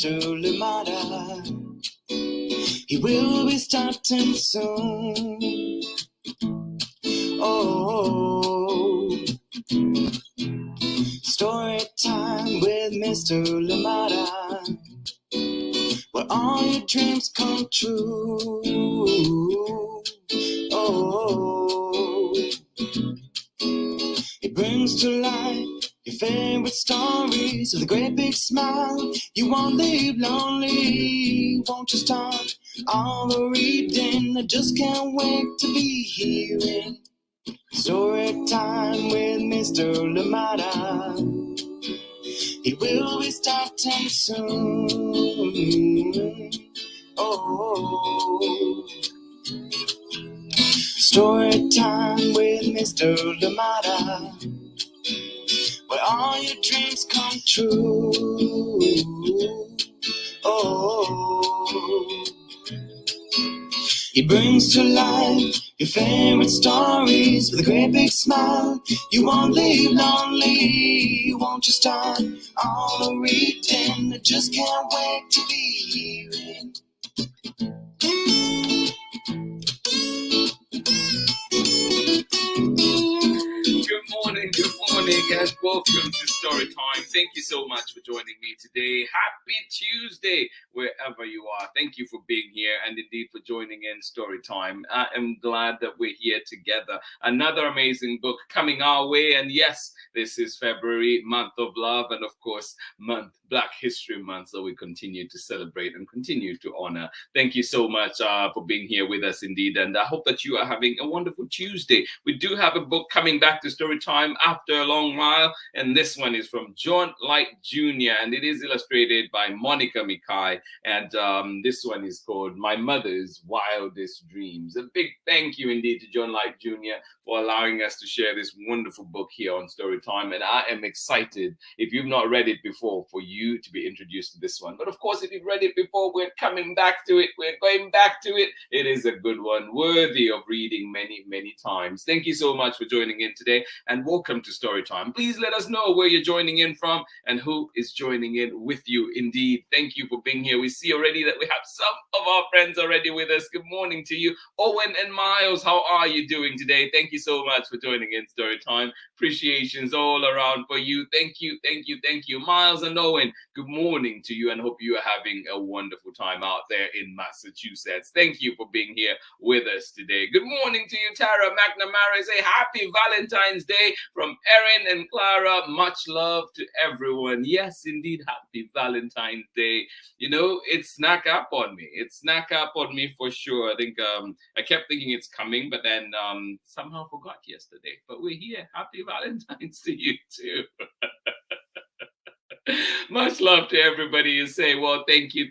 Mr. Lamada. He will be starting soon. Oh, story time with Mr. Lamada, where all your dreams come true. Oh, it brings to life your favorite stories with a great big smile. You won't leave lonely, won't you start all the reading? I just can't wait to be hearing story time with Mr. Lamada. He will be starting soon. Oh, story time with Mr. Lamada, where all your dreams come true. Oh, he brings to life your favorite stories with a great big smile. You won't leave lonely, won't you start all the reading? I just can't wait to be hearing. Good morning, and welcome to Story Time. Thank you so much for joining me today. Happy Tuesday, wherever you are. Thank you for being here and indeed for joining in Story Time. I am glad that we're here together. Another amazing book coming our way, and yes, this is February, month of love, and of course, Black History Month, so we continue to celebrate and continue to honor. Thank you so much for being here with us indeed, and I hope that you are having a wonderful Tuesday. We do have a book coming back to Story Time after a long while, and this one is from John Light Jr., and it is illustrated by MIKAI, and this one is called My Mother's Wildest Dreams. A big thank you indeed to John Light Jr. for allowing us to share this wonderful book here on Story Time, and I am excited, if you've not read it before, for you to be introduced to this one. But of course, if you've read it before, we're coming back to it. We're going back to it. It is a good one, worthy of reading many, many times. Thank you so much for joining in today, and welcome to Story Time. Please let us know where you're joining in from and who is joining in with you. Indeed, thank you for being here. We see already that we have some of our friends already with us. Good morning to you, Owen and Miles. How are you doing today? Thank you so much for joining in Story Time. Appreciations all around for you. Thank you, thank you, thank you. Miles and Owen, good morning to you, and hope you are having a wonderful time out there in Massachusetts. Thank you for being here with us today. Good morning to you, Tara McNamara. Say happy Valentine's Day from Erin and Clara. Much love to everyone. Yes, indeed, happy Valentine's Day. You know, it snuck up on me. It snuck up on me for sure. I think I kept thinking it's coming, but then somehow forgot yesterday. But we're here. Happy Valentine's to you too. Much love to everybody. You say, well, thank you,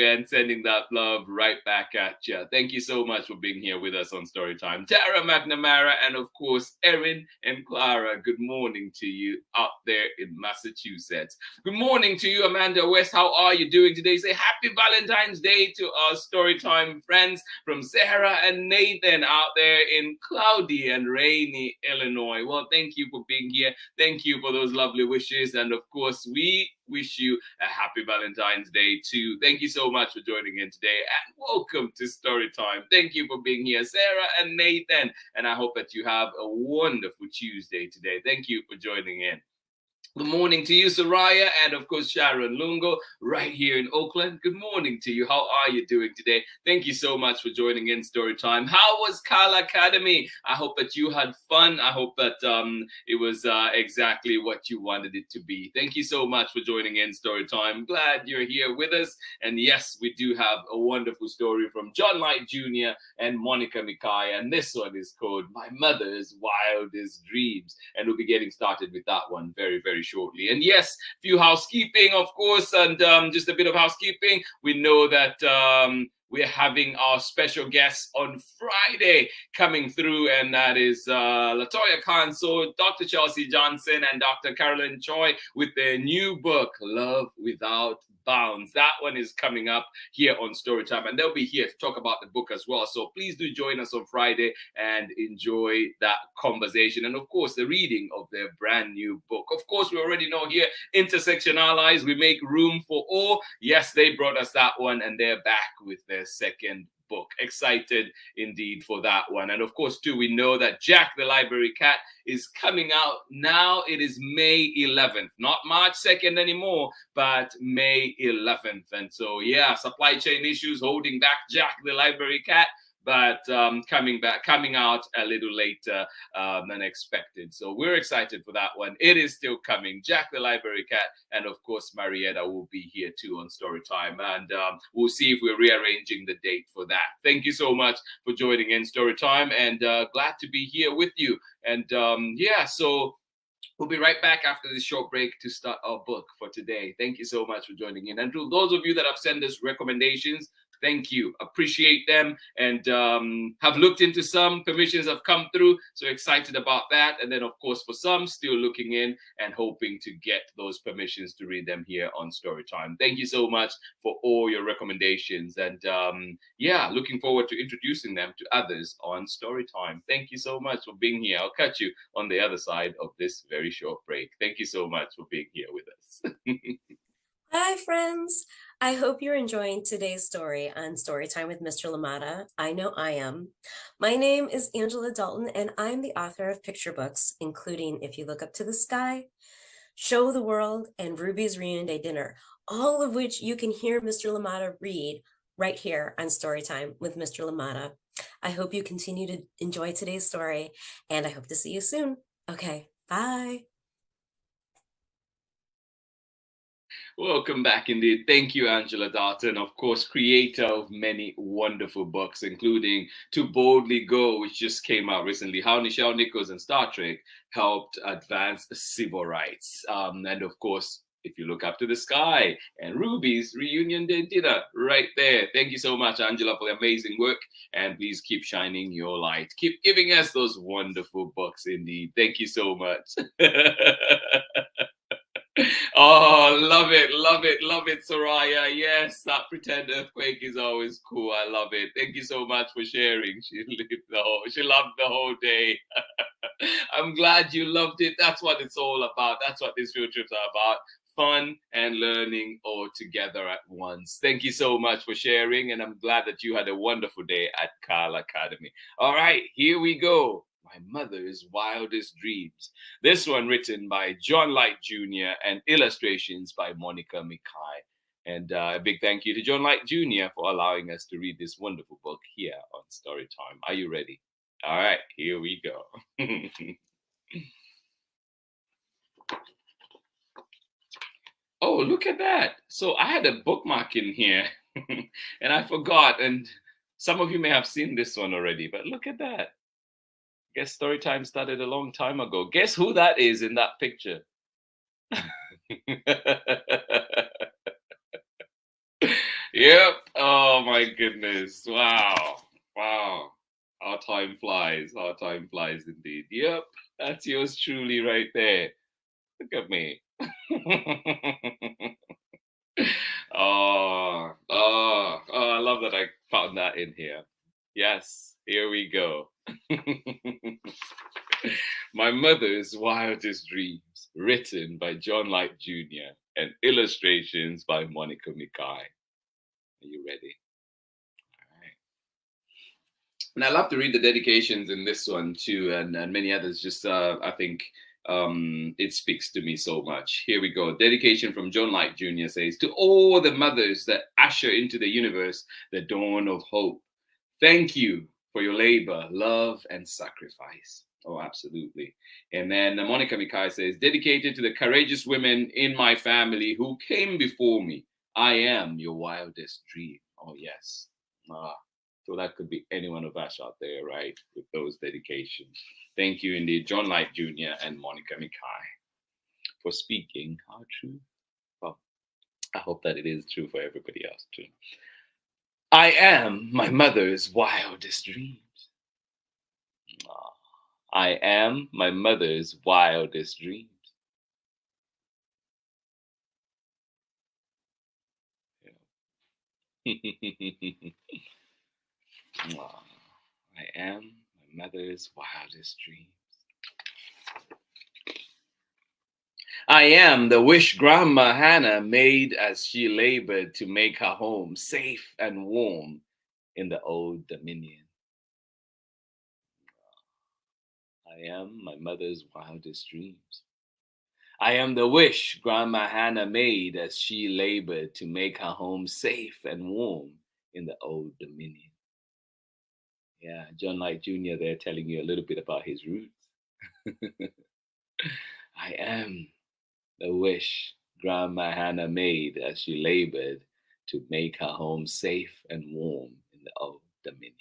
and sending that love right back at you. Thank you so much for being here with us on Storytime. Tara McNamara and, of course, Erin and Clara, good morning to you out there in Massachusetts. Good morning to you, Amanda West. How are you doing today? Say happy Valentine's Day to our Storytime friends from Sarah and Nathan out there in cloudy and rainy Illinois. Well, thank you for being here. Thank you for those lovely wishes. And, of course, we wish you a happy Valentine's Day too. Thank you so much for joining in today, and welcome to Storytime. Thank you for being here, Sarah and Nathan, and I hope that you have a wonderful Tuesday today. Thank you for joining in. Good morning to you, Soraya, and of course, Sharon Lungo, right here in Oakland. Good morning to you. How are you doing today? Thank you so much for joining in Storytime. How was Kal Academy? I hope that you had fun. I hope that it was exactly what you wanted it to be. Thank you so much for joining in Storytime. Glad you're here with us. And yes, we do have a wonderful story from John Light Jr. and MIKAI, and this one is called My Mother's Wildest Dreams. And we'll be getting started with that one very, very shortly. And yes, few housekeeping, of course, and just a bit of housekeeping. We know that we're having our special guests on Friday coming through, and that is Latoya Kanso, Dr. Chelsea Johnson, and Dr. Carolyn Choi with their new book, Love Without Bounds. That one is coming up here on Storytime, and they'll be here to talk about the book as well. So please do join us on Friday and enjoy that conversation, and of course the reading of their brand new book. Of course, we already know here, Intersectionalize, we make room for all. Yes, they brought us that one, and they're back with their second book. Excited indeed for that one. And of course, too, we know that Jack the Library Cat is coming out now. It is May 11th, not March 2nd anymore, but May 11th. And so, yeah, supply chain issues holding back Jack the Library Cat, but coming out a little later than expected. So we're excited for that one. It is still coming. Jack the Library Cat, and of course Marietta will be here too on Storytime, and we'll see if we're rearranging the date for that. Thank you so much for joining in Storytime, and glad to be here with you. And yeah, so we'll be right back after this short break to start our book for today. Thank you so much for joining in. And to those of you that have sent us recommendations, thank you. Appreciate them, and have looked into some. Permissions have come through, so excited about that. And then, of course, for some, still looking in and hoping to get those permissions to read them here on Storytime. Thank you so much for all your recommendations. And yeah, looking forward to introducing them to others on Storytime. Thank you so much for being here. I'll catch you on the other side of this very short break. Thank you so much for being here with us. Hi, friends. I hope you're enjoying today's story on Storytime with Mr. Lamada. I know I am. My name is Angela Dalton, and I'm the author of picture books, including If You Look Up to the Sky, Show the World, and Ruby's Reunion Day Dinner, all of which you can hear Mr. Lamada read right here on Storytime with Mr. Lamada. I hope you continue to enjoy today's story, and I hope to see you soon. Okay, bye. Welcome back indeed. Thank you, Angela Dalton, of course, creator of many wonderful books, including To Boldly Go, which just came out recently, how Nichelle Nichols and Star Trek helped advance civil rights. And of course, If You Look Up to the Sky and Ruby's Reunion Day Dinner right there. Thank you so much, Angela, for the amazing work. And please keep shining your light. Keep giving us those wonderful books indeed. Thank you so much. Oh, love it, love it, love it, Soraya. Yes, that pretend earthquake is always cool. I love it. Thank you so much for sharing. She loved the whole day. I'm glad you loved it. That's what it's all about. That's what these field trips are about. Fun and learning all together at once. Thank you so much for sharing, and I'm glad that you had a wonderful day at Carl Academy. All right, here we go. My Mother's Wildest Dreams. This one written by John Light Jr. and illustrations by Monica MIKAI. And a big thank you to John Light Jr. for allowing us to read this wonderful book here on Storytime. Are you ready? All right, here we go. Oh, look at that. So I had a bookmark in here and I forgot. And some of you may have seen this one already, but look at that. Guess Storytime started a long time ago. Guess who that is in that picture? Yep. Oh my goodness. Wow. Wow. Our time flies. Our time flies indeed. Yep. That's yours truly right there. Look at me. Oh, I love that I found that in here. Yes, here we go. My Mother's Wildest Dreams, written by John Light Jr. and illustrations by Monica MIKAI. Are you ready? All right. And I love to read the dedications in this one too, and many others. Just I think it speaks to me so much. Here we go. Dedication from John Light Jr. says, to all the mothers that usher into the universe the dawn of hope. Thank you for your labor, love, and sacrifice. Oh, absolutely. And then Monica MIKAI says, dedicated to the courageous women in my family who came before me. I am your wildest dream. Oh, yes. So that could be any one of us out there, right? With those dedications. Thank you indeed, John Light Jr. and Monica MIKAI, for speaking our truth. Well, I hope that it is true for everybody else too. I am my mother's wildest dreams. I am my mother's wildest dreams. Aw, I am my mother's wildest dreams. I am the wish Grandma Hannah made as she labored to make her home safe and warm in the old Dominion. I am my mother's wildest dreams. I am the wish Grandma Hannah made as she labored to make her home safe and warm in the old Dominion. Yeah, John Knight Jr. there telling you a little bit about his roots. I am the wish Grandma Hannah made as she labored to make her home safe and warm in the old Dominion.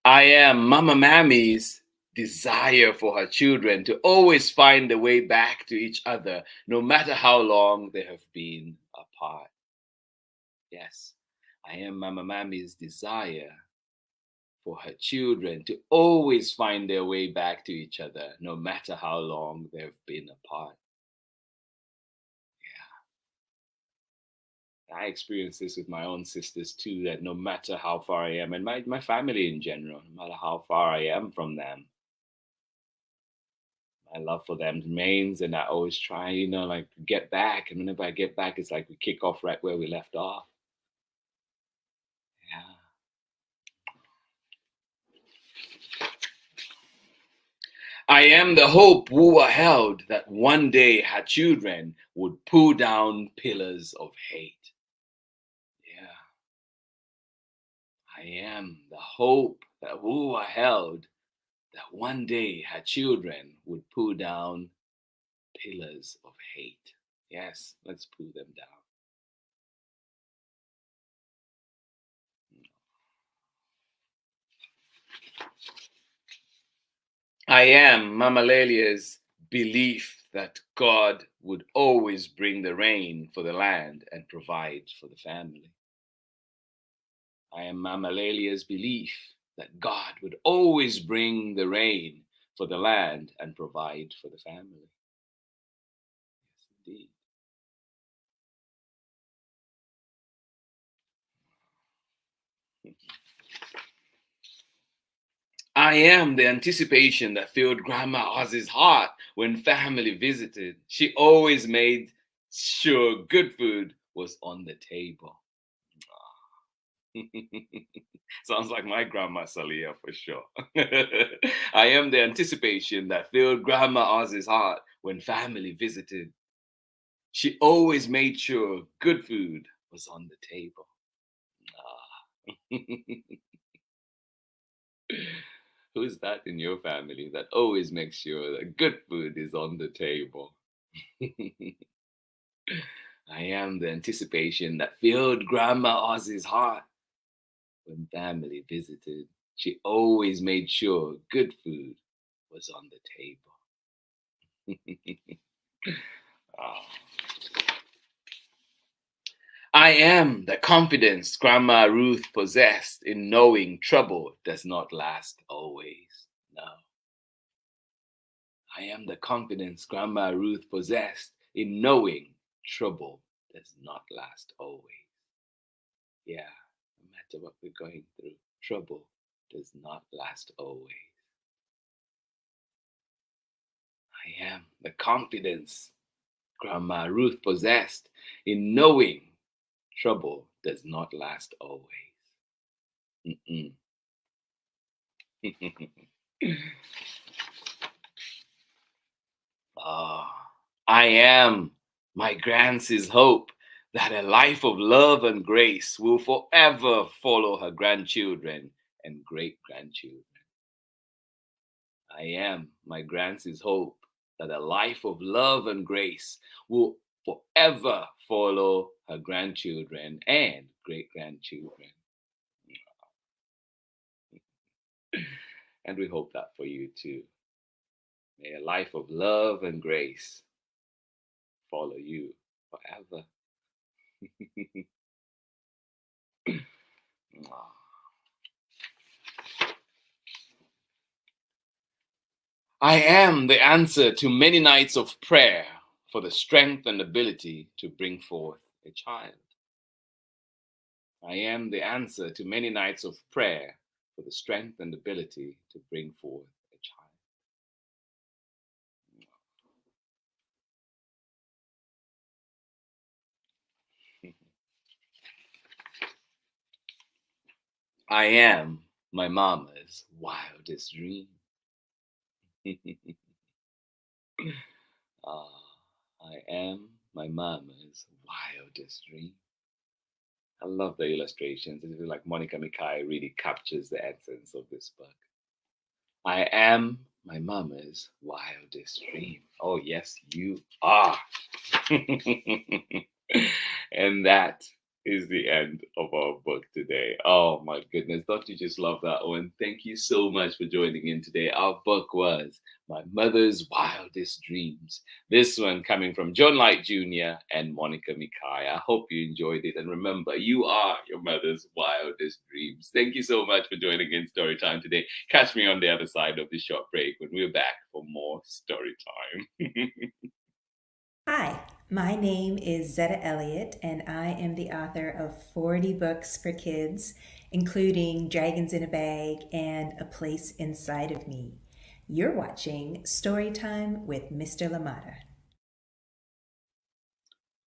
I am Mama Mammy's desire for her children to always find the way back to each other, no matter how long they have been apart. Yes, I am Mama Mammy's desire for her children to always find their way back to each other, no matter how long they've been apart. Yeah. I experience this with my own sisters too, that no matter how far I am, and my family in general, no matter how far I am from them, my love for them remains, and I always try, like get back. And whenever I get back, it's like we kick off right where we left off. Yeah. I am the hope Wua held that one day her children would pull down pillars of hate. Yeah. I am the hope that Wua held that one day her children would pull down pillars of hate. Yes, let's pull them down. I am Mama Lelia's belief that God would always bring the rain for the land and provide for the family. I am Mama Lelia's belief that God would always bring the rain for the land and provide for the family. Yes, indeed. I am the anticipation that filled Grandma Oz's heart when family visited. She always made sure good food was on the table. Sounds like my grandma Salia for sure. I am the anticipation that filled Grandma Oz's heart when family visited. She always made sure good food was on the table. Who's that in your family that always makes sure that good food is on the table? I am the anticipation that filled Grandma Oz's heart when family visited. She always made sure good food was on the table. Ah. I am the confidence Grandma Ruth possessed in knowing trouble does not last always. No. I am the confidence Grandma Ruth possessed in knowing trouble does not last always. Yeah, no matter what we're going through, trouble does not last always. I am the confidence Grandma Ruth possessed in knowing trouble does not last always. Mm-mm. I am my Grancy's hope that a life of love and grace will forever follow her grandchildren and great grandchildren. I am my Grancy's hope that a life of love and grace will forever follow her grandchildren and great grandchildren. And we hope that for you too. May a life of love and grace follow you forever. I am the answer to many nights of prayer for the strength and ability to bring forth a child. I am the answer to many nights of prayer for the strength and ability to bring forth a child. I am my mama's wildest dream. I am my mama's wildest dream. I love the illustrations. It is like MIKAI really captures the essence of this book. I am my mama's wildest dream. Oh, yes, you are. And that is the end of our book today. Oh my goodness, don't you just love that one? Thank you so much for joining in today. Our book was My Mother's Wildest Dreams. This one coming from John Light Jr. and Monica MIKAI. I hope you enjoyed it. And remember, you are your mother's wildest dreams. Thank you so much for joining in Storytime today. Catch me on the other side of the short break when we're back for more story time. Hi, my name is Zetta Elliott, and I am the author of 40 books for kids, including Dragons in a Bag and A Place Inside of Me. You're watching Storytime with Mr. Lamata.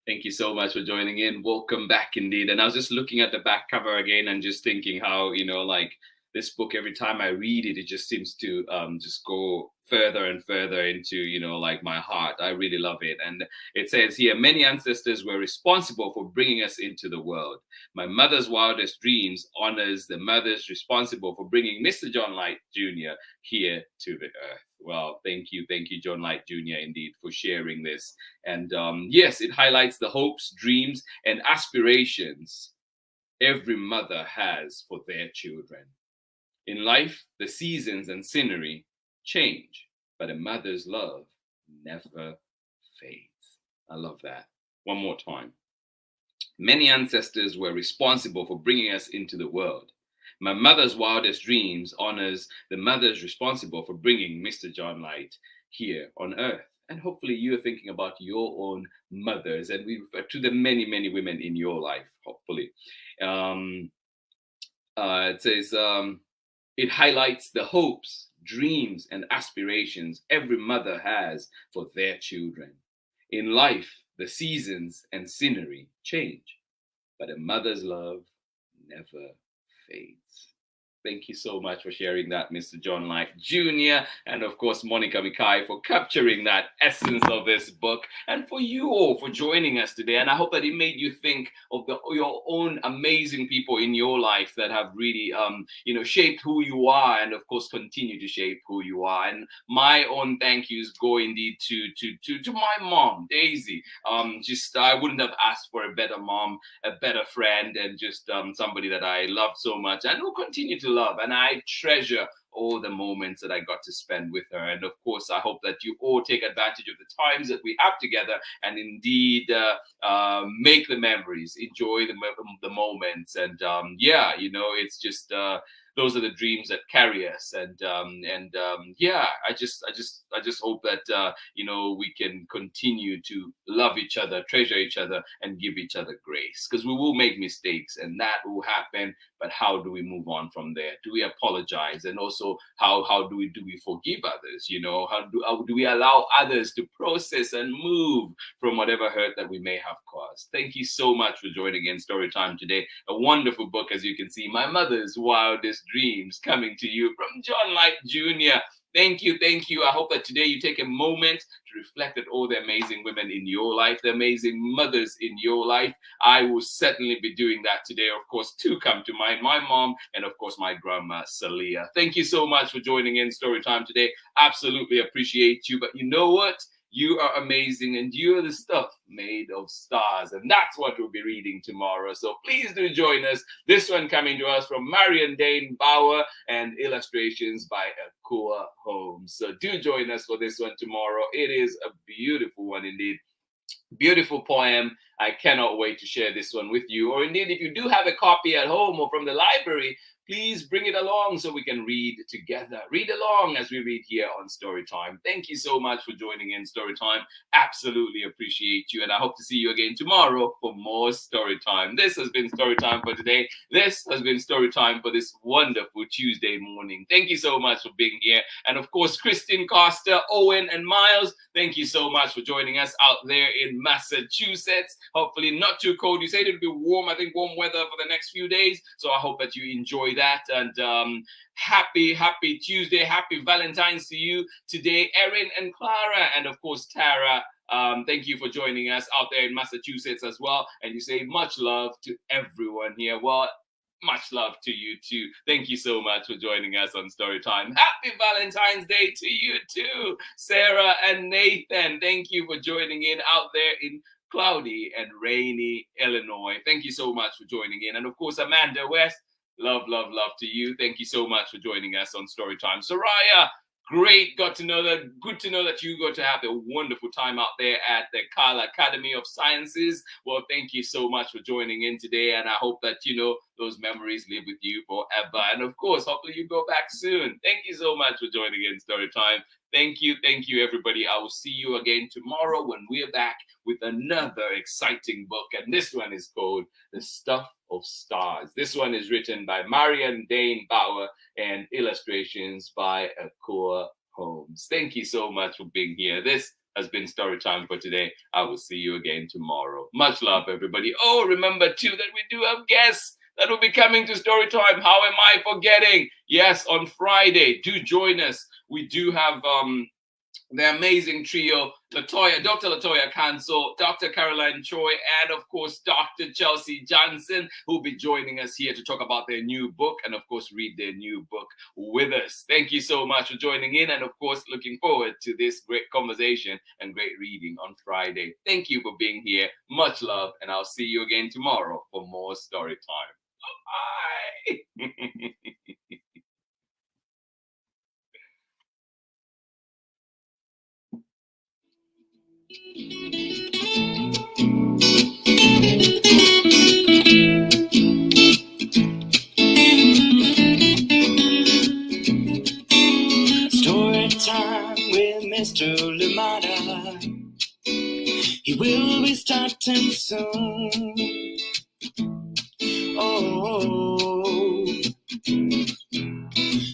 Thank you so much for joining in. Welcome back indeed. And I was just looking at the back cover again and just thinking how, like this book, every time I read it, it just seems to just go further and further into, like my heart. I really love it. And it says here, many ancestors were responsible for bringing us into the world. My Mother's Wildest Dreams honors the mothers responsible for bringing Mr. John Light Jr. here to the earth. Well, thank you, John Light Jr. indeed for sharing this. And yes, it highlights the hopes, dreams, and aspirations every mother has for their children. In life, the seasons and scenery change, but a mother's love never fades. I love that. One more time. Many ancestors were responsible for bringing us into the world. My Mother's Wildest Dreams honors the mothers responsible for bringing Mr. John Light here on earth. And hopefully you are thinking about your own mothers, and we refer to the many, many women in your life, hopefully. It says, it highlights the hopes, dreams, and aspirations every mother has for their children. In life, the seasons and scenery change, but a mother's love never fades. Thank you so much for sharing that, Mr. John Light Jr. And of course, Monica MIKAI for capturing that essence of this book, and for you all for joining us today. And I hope that it made you think of your own amazing people in your life that have really, shaped who you are, and of course, continue to shape who you are. And my own thank yous go indeed to my mom, Daisy. I wouldn't have asked for a better mom, a better friend, and just somebody that I love so much and will continue to love. And I treasure all the moments that I got to spend with her. And of course, I hope that you all take advantage of the times that we have together and indeed make the memories, enjoy the moments. And it's just those are the dreams that carry us. I just hope that we can continue to love each other, treasure each other, and give each other grace, because we will make mistakes and that will happen. But how do we move on from there? Do we apologize? And also, how do we forgive others? How do we allow others to process and move from whatever hurt that we may have caused? Thank you so much for joining in Storytime today. A wonderful book, as you can see, My Mother's Wildest Dreams, coming to you from John Light Jr. Thank you. I hope that today you take a moment to reflect at all the amazing women in your life, the amazing mothers in your life. I will certainly be doing that today. Of course, two come to mind, my mom and of course my grandma, Salia. Thank you so much for joining in Storytime today. Absolutely appreciate you. But you know what? You are amazing, and you are the stuff made of stars. And that's what we'll be reading tomorrow. So please do join us. This one coming to us from Marion Dane Bauer and illustrations by Akua Holmes. So do join us for this one tomorrow. It is a beautiful one indeed. Beautiful poem. I cannot wait to share this one with you. Or indeed, if you do have a copy at home or from the library, please bring it along so we can read together. Read along as we read here on Storytime. Thank you so much for joining in Storytime. Absolutely appreciate you. And I hope to see you again tomorrow for more Storytime. This has been Storytime for today. This has been Storytime for this wonderful Tuesday morning. Thank you so much for being here. And of course, Christine, Costa, Owen, and Miles, thank you so much for joining us out there in Massachusetts. Hopefully not too cold. You said it'll be warm. I think warm weather for the next few days. So I hope that you enjoy that. And happy Tuesday. Happy Valentine's to you today, Erin and Clara. And of course, Tara. Thank you for joining us out there in Massachusetts as well. And you say much love to everyone here. Well, much love to you too. Thank you so much for joining us on Storytime. Happy Valentine's Day to you too, Sarah and Nathan. Thank you for joining in out there in cloudy and rainy Illinois. Thank you so much for joining in. And of course, Amanda West, love to you. Thank you so much for joining us on Storytime. Soraya, great. Good to know that you got to have a wonderful time out there at the Kala Academy of Sciences. Well, thank you so much for joining in today. And I hope that, those memories live with you forever. And of course, hopefully you go back soon. Thank you so much for joining in Storytime. Thank you, everybody. I will see you again tomorrow when we're back with another exciting book. And this one is called The Stuff of Stars. This one is written by Marian Dane Bauer and illustrations by Akua Holmes. Thank you so much for being here. This has been Storytime for today. I will see you again tomorrow. Much love, everybody. Oh, remember too that we do have guests that will be coming to Storytime. How am I forgetting? Yes, on Friday. Do join us. We do have the amazing trio, Dr. Latoya Cancel, Dr. Caroline Choi, and of course, Dr. Chelsea Johnson, who will be joining us here to talk about their new book and of course, read their new book with us. Thank you so much for joining in. And of course, looking forward to this great conversation and great reading on Friday. Thank you for being here. Much love. And I'll see you again tomorrow for more Story Time. Bye. Story time with Mr. Lamada. He will be starting soon. Oh,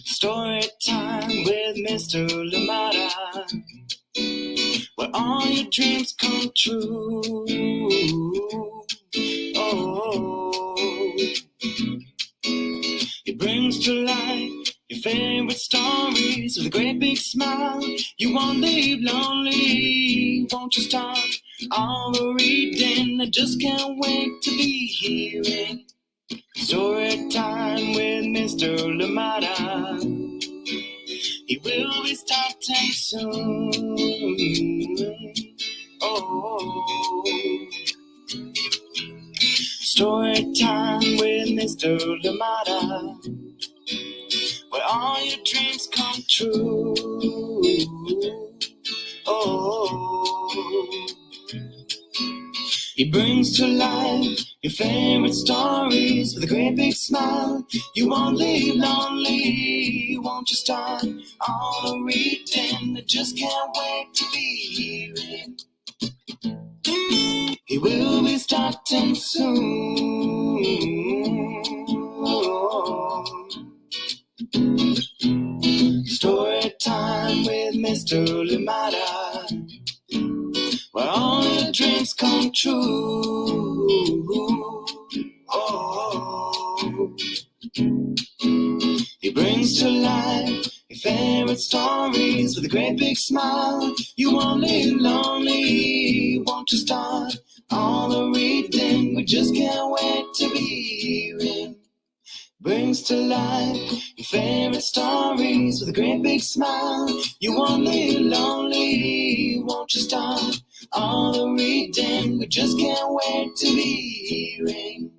story time with Mr. Lamada, where all your dreams come true. Oh, he brings to life your favorite stories with a great big smile. You won't leave lonely. Won't you start all the reading? I just can't wait to be hearing story time with Mr. Lamada. He will be starting soon. Oh, story time with Mr. Lamada, where all your dreams come true. Oh, he brings to life your favorite stories with a great big smile. You won't leave lonely. Won't you start all the reading? I just can't wait to be hearing. He will be starting soon. Story time with Mr. Lamada, where all your dreams come true. Oh, he brings to life your favorite stories with a great big smile. You won't live lonely. Won't you start all the reading? We just can't wait to be hearing. Brings to life your favorite stories with a great big smile. You won't live lonely. Won't you start all the reading? We just can't wait to be hearing.